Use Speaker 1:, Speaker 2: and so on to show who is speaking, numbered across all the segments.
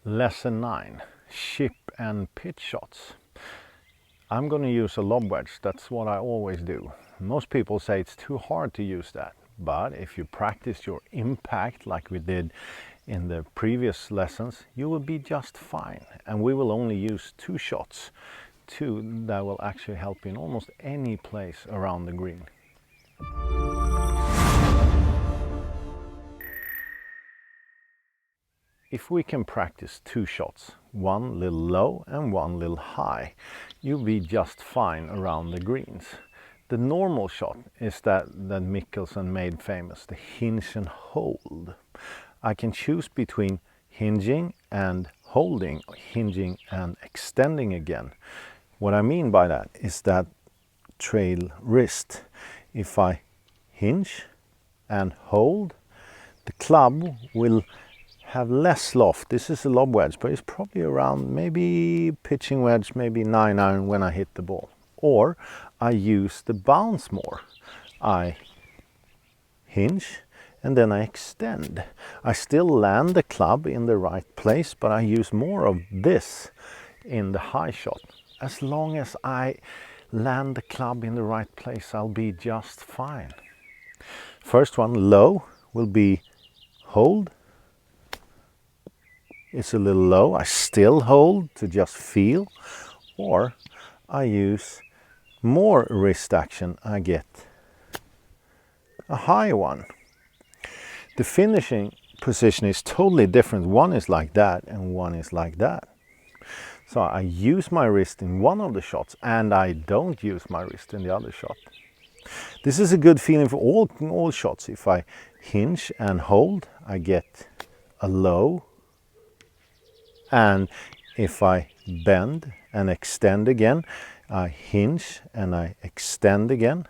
Speaker 1: Lesson 9, chip and pitch shots. I'm going to use a lob wedge, that's what I always do. Most people say it's too hard to use that, but if you practice your impact like we did in the previous lessons, you will be just fine. And we will only use 2 shots, 2 that will actually help in almost any place around the green. If we can practice 2 shots, one a little low and one a little high, you'll be just fine around the greens. The normal shot is that Mickelson made famous, the hinge and hold. I can choose between hinging and holding, hinging and extending again. What I mean by that is that trail wrist. If I hinge and hold, the club will have less loft. This is a lob wedge, but it's probably around maybe pitching wedge, maybe 9-iron when I hit the ball. Or I use the bounce more. I hinge and then I extend. I still land the club in the right place, but I use more of this in the high shot. As long as I land the club in the right place, I'll be just fine. First one, low, will be hold. It's a little low, I still hold to just feel, or I use more wrist action, I get a high one. The finishing position is totally different. One is like that and one is like that. So I use my wrist in one of the shots and I don't use my wrist in the other shot. This is a good feeling for all shots. If I hinge and hold, I get a low. And if I bend and extend again, I hinge and I extend again,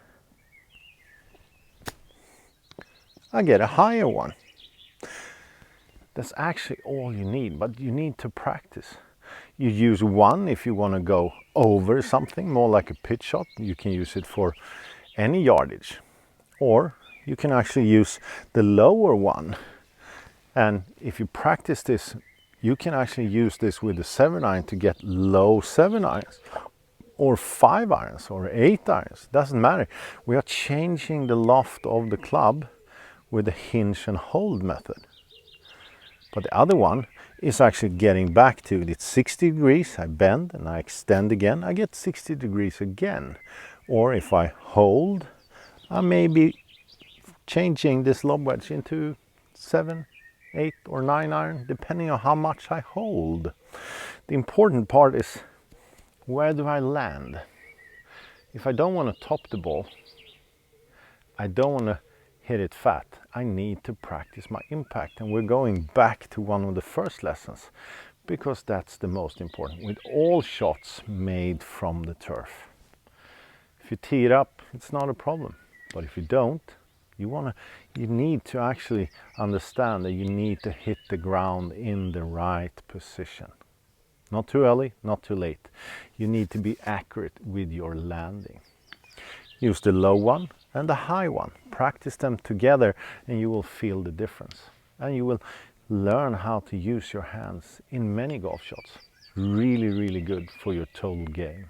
Speaker 1: I get a higher one. That's actually all you need, but you need to practice. You use one if you want to go over something, more like a pitch shot. You can use it for any yardage. Or you can actually use the lower one. And if you practice this, you can actually use this with the 7-iron to get low 7-irons or 5-irons or 8-irons. Doesn't matter. We are changing the loft of the club with the hinge and hold method. But the other one is actually getting back to it. It's 60 degrees, I bend and I extend again, I get 60 degrees again. Or if I hold, I may be changing this lob wedge into 7, 8 or 9-iron, depending on how much I hold. The important part is, where do I land? If I don't want to top the ball, I don't want to hit it fat, I need to practice my impact. And we're going back to one of the first lessons, because that's the most important, with all shots made from the turf. If you tee it up, it's not a problem. But if you don't, you need to actually understand that you need to hit the ground in the right position. Not too early, not too late. You need to be accurate with your landing. Use the low one and the high one. Practice them together and you will feel the difference. And you will learn how to use your hands in many golf shots. Really, really good for your total game.